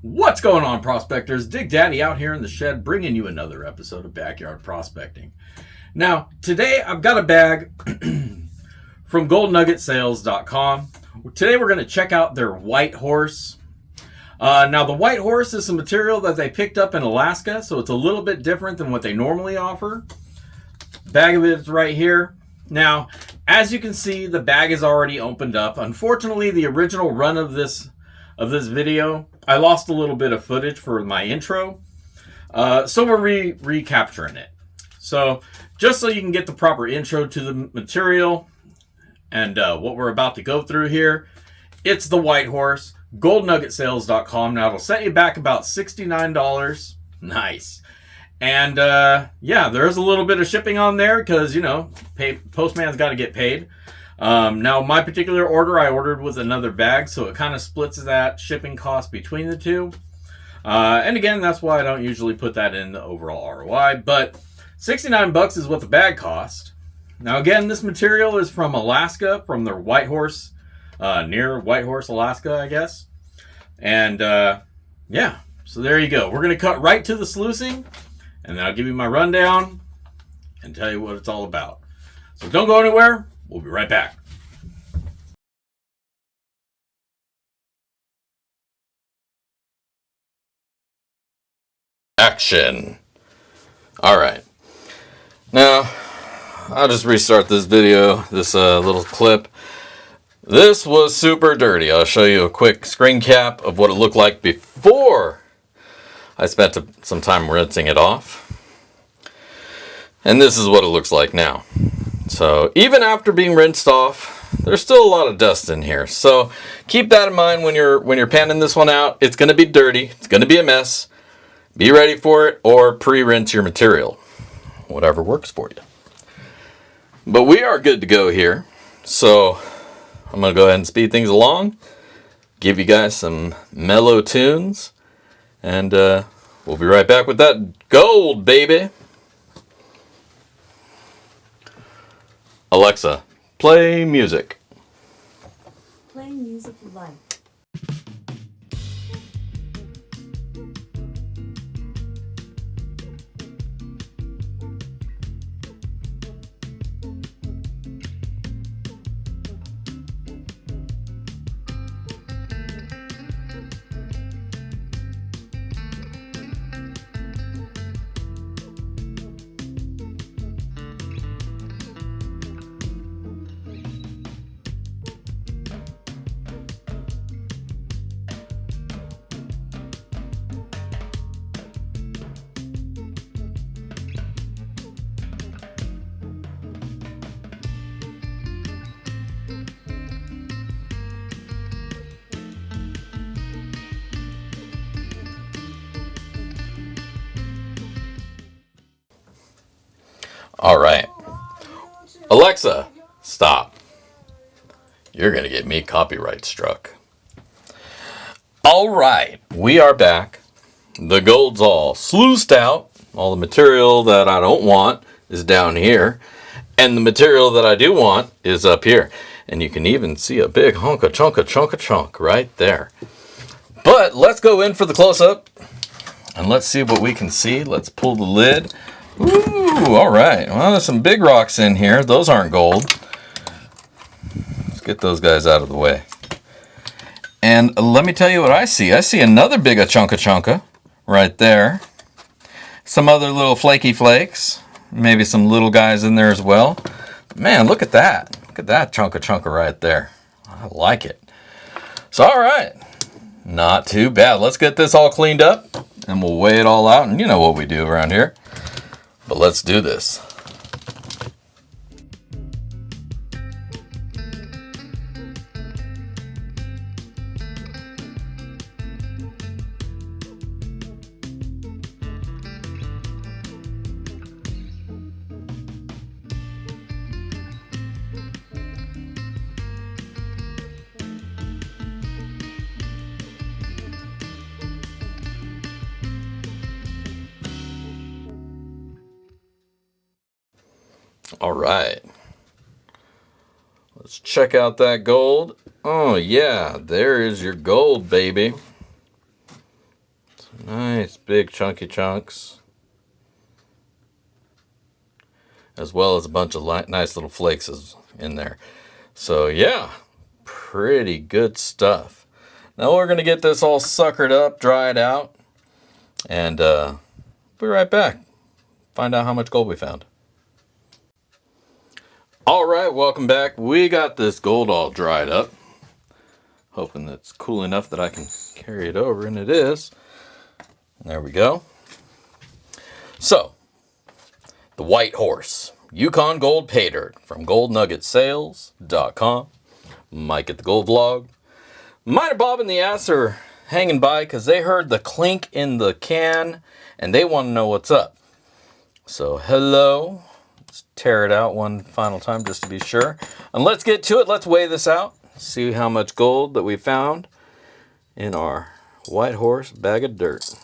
What's going on, prospectors? Dig Daddy out here in the shed bringing you another episode of Backyard Prospecting. Now, today I've got a bag from GoldNuggetSales.com. Today we're going to check out their Whitehorse. Now, the Whitehorse is some material that they picked up in Alaska, so it's a little bit different than what they normally offer. The bag of it is right here. Now, as you can see, the bag is already opened up. Unfortunately, the original run of this video, I lost a little bit of footage for my intro, so we're recapturing it. So just so you can get the proper intro to the material and what we're about to go through here, it's the Whitehorse, GoldNuggetSales.com. Now it'll set you back about $69. Nice. And yeah, there's a little bit of shipping on there because, you know, postman's got to get paid. Now, my particular order, I ordered with another bag, so it kind of splits that shipping cost between the two. And again, that's why I don't usually put that in the overall ROI, but 69 bucks is what the bag cost. Now, again, this material is from Alaska, from their Whitehorse, near Whitehorse, Alaska, I guess. And yeah, so there you go. We're going to cut right to the sluicing, and then I'll give you my rundown and tell you what it's all about. So don't go anywhere. We'll be right back. Action. All right. Now, I'll just restart this video, this little clip. This was super dirty. I'll show you a quick screen cap of what it looked like before I spent some time rinsing it off. And this is what it looks like now. So even after being rinsed off, there's still a lot of dust in here. So keep that in mind when you're panning this one out. It's going to be dirty. It's going to be a mess. Be ready for it, or pre-rinse your material. Whatever works for you. But we are good to go here. So I'm going to go ahead and speed things along. Give you guys some mellow tunes. And we'll be right back with that gold, baby. Alexa, play music. Play music you like. All right. Alexa, stop. You're going to get me copyright struck. All right. We are back. The gold's all sluiced out. All the material that I don't want is down here. And the material that I do want is up here. And you can even see a big chunk right there. But let's go in for the close-up. And let's see what we can see. Let's pull the lid. Ooh, all right. Well, there's some big rocks in here. Those aren't gold. Let's get those guys out of the way. And let me tell you what I see. I see another big chunka right there. Some other little flaky flakes. Maybe some little guys in there as well. Man, look at that. Look at that chunka right there. I like it. So, all right. Not too bad. Let's get this all cleaned up and we'll weigh it all out. And you know what we do around here. But let's do this. All right. Let's check out that gold. Oh yeah, there is your gold, baby. Nice big chunky chunks. As well as a bunch of nice little flakes in there. So yeah, pretty good stuff. Now we're going to get this all suckered up, dried out, and be right back. Find out how much gold we found. All right, welcome back. We got this gold all dried up. Hoping that's cool enough that I can carry it over, and it is. There we go. So, the Whitehorse Yukon Gold Pay Dirt from GoldNuggetsSales.com. Mike at the Gold Vlog. Miner Bob and the Ass are hanging by because they heard the clink in the can and they want to know what's up. So, hello. Let's tear it out one final time just to be sure. And let's get to it. Let's weigh this out. See how much gold that we found in our Whitehorse bag of dirt.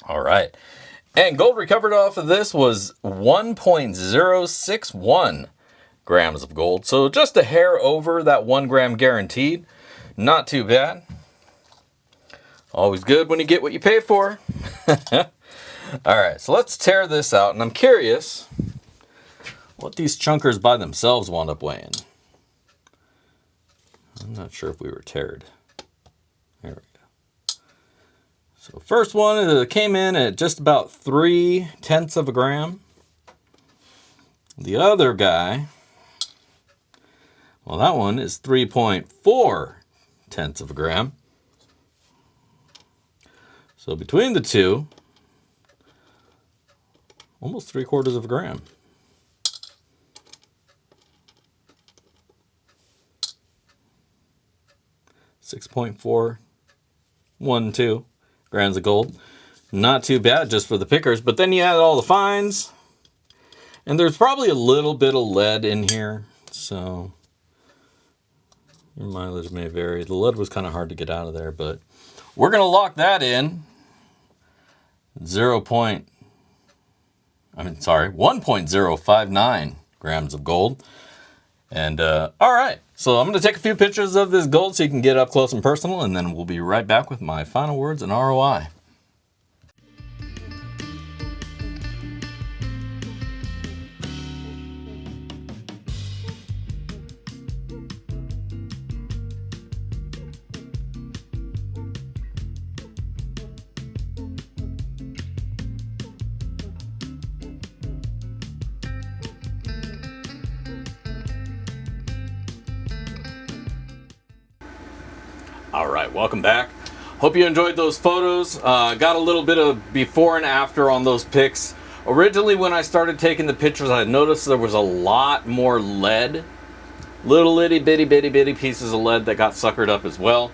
All right. And gold recovered off of this was 1.061 grams of gold. So just a hair over that 1 gram guaranteed. Not too bad. Always good when you get what you pay for. All right, so let's tear this out. And I'm curious what these chunkers by themselves wound up weighing. I'm not sure if we were teared. There we go. So first one came in at just about 0.3 of a gram. The other guy, well, that one is 3.4 of a gram. So between the two, almost 3/4 of a gram. 6.412 grams of gold. Not too bad just for the pickers, but then you add all the fines, and there's probably a little bit of lead in here, so your mileage may vary. The lead was kind of hard to get out of there, but we're going to lock that in 1.059 grams of gold. And all right, so I'm going to take a few pictures of this gold so you can get up close and personal, and then we'll be right back with my final words and ROI. All right, welcome back. Hope you enjoyed those photos. Got a little bit of before and after on those pics. Originally, when I started taking the pictures, I noticed there was a lot more lead. Little itty bitty pieces of lead that got suckered up as well,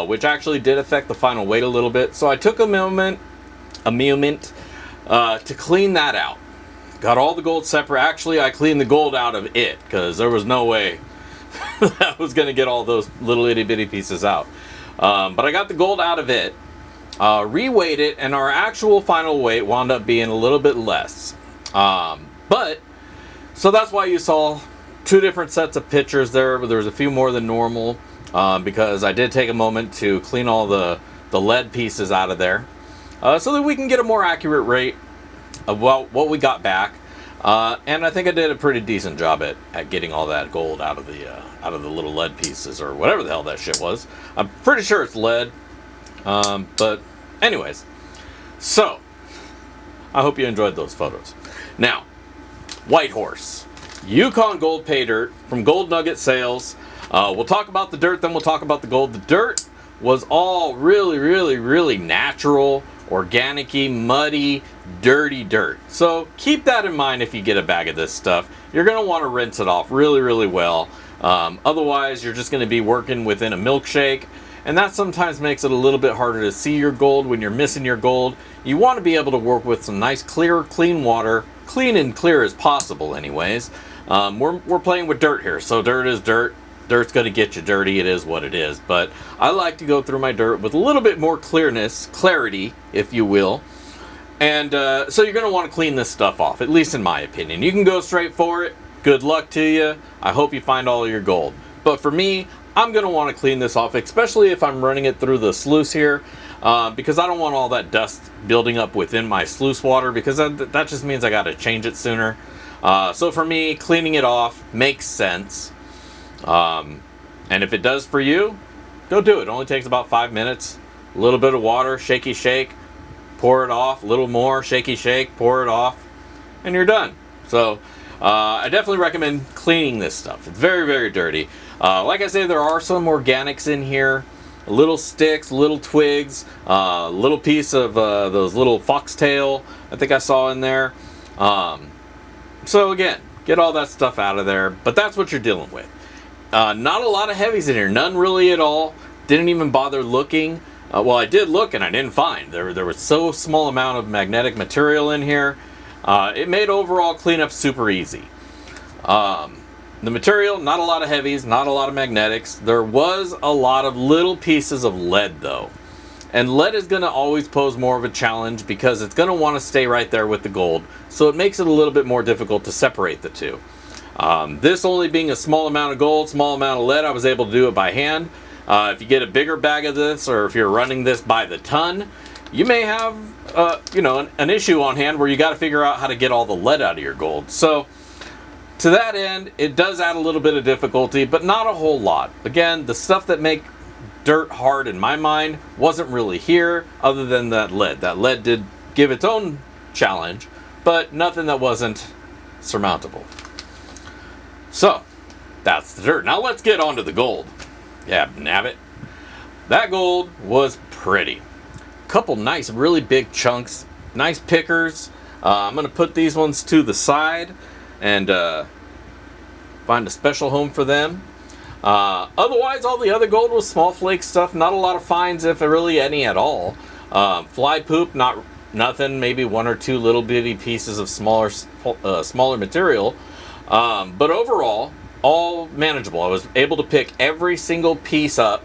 which actually did affect the final weight a little bit. So I took a moment to clean that out. Got all the gold separate. Actually, I cleaned the gold out of it because there was no way I was going to get all those little itty bitty pieces out. But I got the gold out of it, reweighed it, and our actual final weight wound up being a little bit less. So that's why you saw two different sets of pictures there, but there was a few more than normal, because I did take a moment to clean all the lead pieces out of there, so that we can get a more accurate rate of what we got back. And I think I did a pretty decent job at getting all that gold out of the little lead pieces, or whatever the hell that shit was. I'm pretty sure it's lead. But anyways, so I hope you enjoyed those photos. Now, Whitehorse Yukon Gold Pay Dirt from Gold Nugget Sales. We'll talk about the dirt, then we'll talk about the gold. The dirt was all really natural, organic-y, muddy, dirty dirt. So keep that in mind if you get a bag of this stuff. You're going to want to rinse it off really well. Otherwise, you're just going to be working within a milkshake, and that sometimes makes it a little bit harder to see your gold when you're missing your gold. You want to be able to work with some nice, clear, clean water. Clean and clear as possible anyways. We're playing with dirt here, so dirt is dirt. Dirt's going to get you dirty. It is what it is. But I like to go through my dirt with a little bit more clarity, if you will. And so you're going to want to clean this stuff off, at least in my opinion. You can go straight for it. Good luck to you. I hope you find all your gold. But for me, I'm going to want to clean this off, especially if I'm running it through the sluice here, because I don't want all that dust building up within my sluice water, because that just means I got to change it sooner. So for me, cleaning it off makes sense. And if it does for you, go do it. It only takes about 5 minutes. A little bit of water, shaky shake, pour it off. A little more, shaky shake, pour it off, and you're done. So I definitely recommend cleaning this stuff. It's very, very dirty. Like I say, there are some organics in here. Little sticks, little twigs, little piece of those little foxtail I think I saw in there. So again, get all that stuff out of there. But that's what you're dealing with. Not a lot of heavies in here. None really at all. Didn't even bother looking. Well, I did look and I didn't find. There was so small amount of magnetic material in here. It made overall cleanup super easy. The material, not a lot of heavies, not a lot of magnetics. There was a lot of little pieces of lead though. And lead is going to always pose more of a challenge because it's going to want to stay right there with the gold. So it makes it a little bit more difficult to separate the two. This only being a small amount of gold, small amount of lead, I was able to do it by hand. If you get a bigger bag of this, or if you're running this by the ton, you may have an issue on hand where you got to figure out how to get all the lead out of your gold. So to that end, it does add a little bit of difficulty, but not a whole lot. Again, the stuff that make dirt hard in my mind wasn't really here other than that lead. That lead did give its own challenge, but nothing that wasn't surmountable. So that's the dirt. Now let's get on to the gold. Yeah, nabbit. That gold was pretty. Couple nice, really big chunks. Nice pickers. I'm going to put these ones to the side and find a special home for them. Otherwise, all the other gold was small flake stuff. Not a lot of finds, if really any at all. Fly poop, nothing. Maybe one or two little bitty pieces of smaller material. But overall, all manageable. I was able to pick every single piece up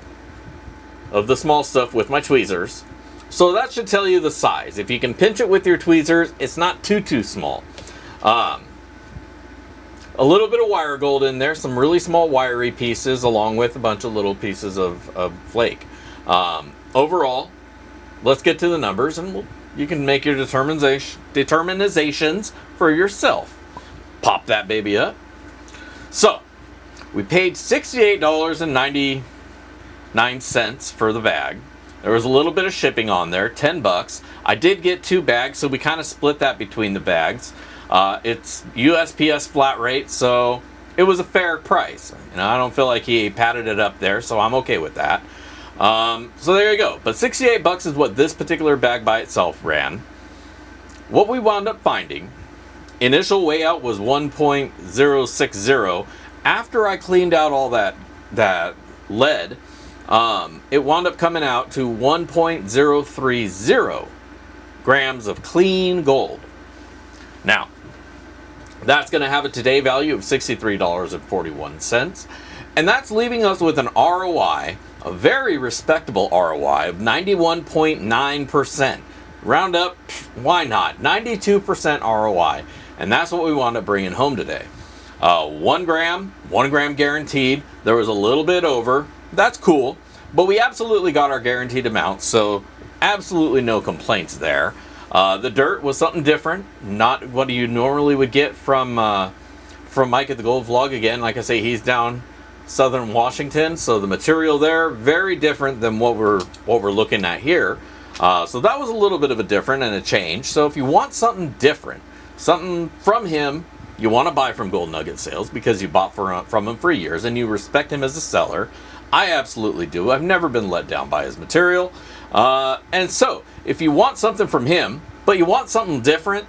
of the small stuff with my tweezers. So that should tell you the size. If you can pinch it with your tweezers, it's not too small. A little bit of wire gold in there, some really small wiry pieces, along with a bunch of little pieces of flake. Overall, let's get to the numbers, and you can make your determinations for yourself. Pop that baby up. So, we paid $68.99 for the bag. There was a little bit of shipping on there, $10. I did get 2 bags, so we kind of split that between the bags. It's USPS flat rate, so it was a fair price. I don't feel like he padded it up there, so I'm okay with that. So there you go. But $68 is what this particular bag by itself ran. What we wound up finding, initial weigh out was 1.060. After I cleaned out all that lead, it wound up coming out to 1.030 grams of clean gold. Now, that's going to have a today value of $63.41. And that's leaving us with an ROI, a very respectable ROI of 91.9%. Round up, why not? 92% ROI. And that's what we wound up bringing home today. 1 gram guaranteed. There was a little bit over. That's cool. But we absolutely got our guaranteed amount, so absolutely no complaints there. The dirt was something different, not what you normally would get from Mike at the Gold Vlog. Again, like I say, he's down southern Washington, so the material there very different than what we're looking at here. So that was a little bit of a different and a change. So if you want something different, something from him, you want to buy from Gold Nugget Sales because you bought from him for years and you respect him as a seller. I absolutely do. I've never been let down by his material. And so, if you want something from him, but you want something different,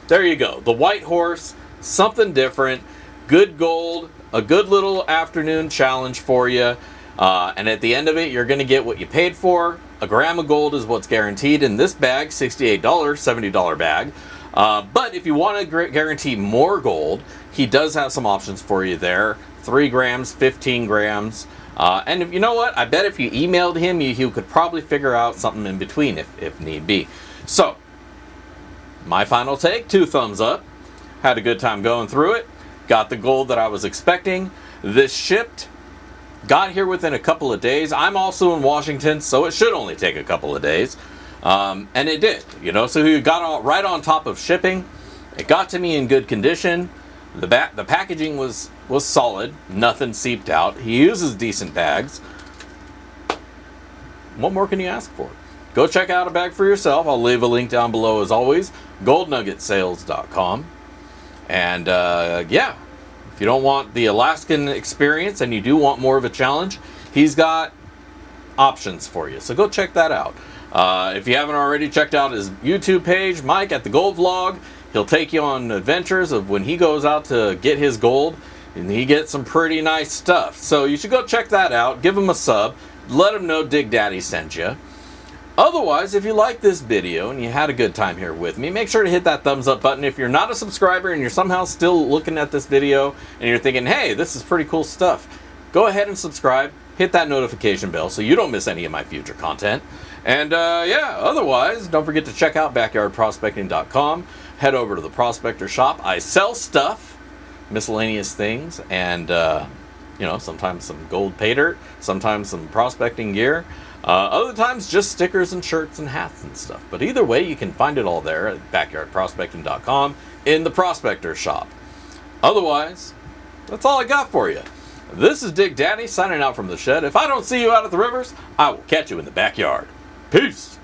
there you go. The Whitehorse, something different, good gold, a good little afternoon challenge for you. And at the end of it, you're going to get what you paid for. A gram of gold is what's guaranteed in this bag, $68, $70 bag. But if you want to guarantee more gold, he does have some options for you there. 3 grams, 15 grams. And if, you know what? I bet if you emailed him, he could probably figure out something in between if need be. So, my final take, 2 thumbs up. Had a good time going through it. Got the gold that I was expecting. This shipped Got here within a couple of days. I'm also in Washington, so it should only take a couple of days. And it did, you know, so he got right on top of shipping. It got to me in good condition. The packaging was solid. Nothing seeped out. He uses decent bags. What more can you ask for? Go check out a bag for yourself. I'll leave a link down below as always. Goldnuggetsales.com. And yeah, if you don't want the Alaskan experience and you do want more of a challenge, he's got options for you. So go check that out. If you haven't already checked out his YouTube page, Mike at the Gold Vlog, he'll take you on adventures of when he goes out to get his gold, and he gets some pretty nice stuff. So you should go check that out. Give him a sub. Let him know Dig Daddy sent you. Otherwise, if you like this video and you had a good time here with me, make sure to hit that thumbs up button. If you're not a subscriber and you're somehow still looking at this video and you're thinking, hey, this is pretty cool stuff, go ahead and subscribe. Hit that notification bell so you don't miss any of my future content. And yeah, otherwise, don't forget to check out backyardprospecting.com. Head over to the Prospector shop. I sell stuff, miscellaneous things, and you know, sometimes some gold pay dirt, sometimes some prospecting gear. Other times just stickers and shirts and hats and stuff. But either way, you can find it all there at backyardprospecting.com in the Prospector shop. Otherwise, that's all I got for you. This is Dig Daddy signing out from the shed. If I don't see you out at the rivers, I will catch you in the backyard. Peace.